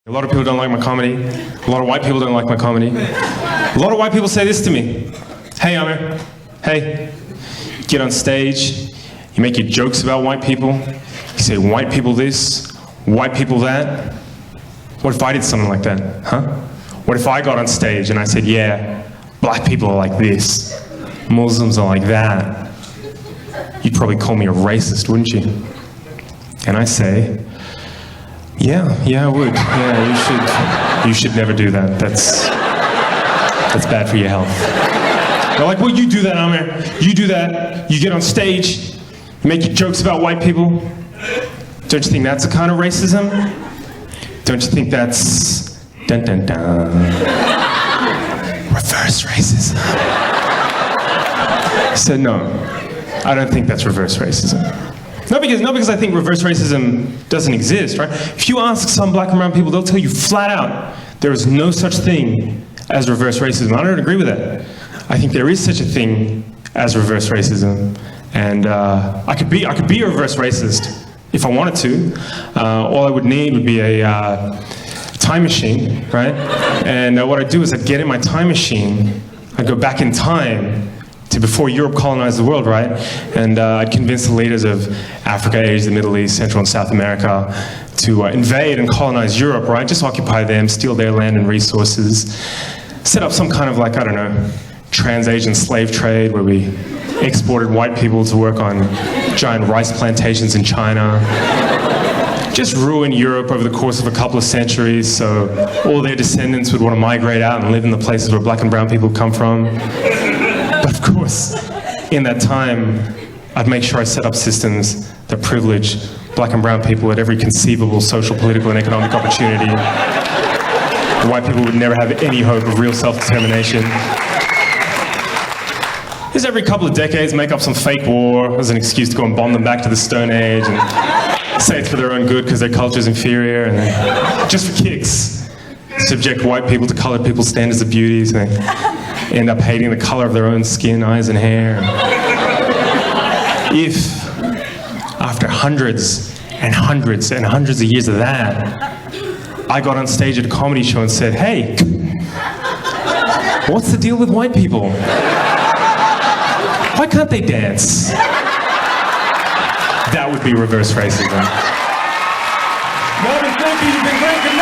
A lot of people don't like my comedy. A lot of white people don't like my comedy. A lot of white people say this to me. Hey, Aamer. Hey. You get on stage, you make your jokes about white people. You say white people this, white people that. What if I did something like that, huh? What if I got on stage and I said, yeah, black people are like this, Muslims are like that. You'd probably call me a racist, wouldn't you? And I say, yeah, I would. Yeah, you should never do that. That's bad for your health. They're like, well, you do that, Aamer. You do that. You get on stage, you make your jokes about white people. Don't you think that's a kind of racism? Don't you think that's dun dun dun reverse racism? I said, no, I don't think that's reverse racism. Not because I think reverse racism doesn't exist, right? If you ask some black and brown people, they'll tell you flat out, there is no such thing as reverse racism. I don't agree with that. I think there is such a thing as reverse racism. And I could be a reverse racist if I wanted to. All I would need would be a time machine, right? And what I'd do is I'd get in my time machine, I'd go back in time to before Europe colonized the world, right? And I'd convince the leaders of Africa, Asia, the Middle East, Central and South America to invade and colonize Europe, right? Just occupy them, steal their land and resources, set up some kind of like, I don't know, trans-Asian slave trade where we exported white people to work on giant rice plantations in China. Just ruin Europe over the course of a couple of centuries so all their descendants would want to migrate out and live in the places where black and brown people come from. But of course, in that time, I'd make sure I set up systems that privilege black and brown people at every conceivable social, political, and economic opportunity. White people would never have any hope of real self-determination. Just every couple of decades, make up some fake war as an excuse to go and bomb them back to the Stone Age and say it's for their own good because their culture's inferior, and then, just for kicks, subject white people to colored people's standards of beauty, so they end up hating the color of their own skin, eyes, and hair. If, after hundreds and hundreds and hundreds of years of that, I got on stage at a comedy show and said, hey, what's the deal with white people? Why can't they dance? That would be reverse racism. Melvin, thank you. You've been great. Good night.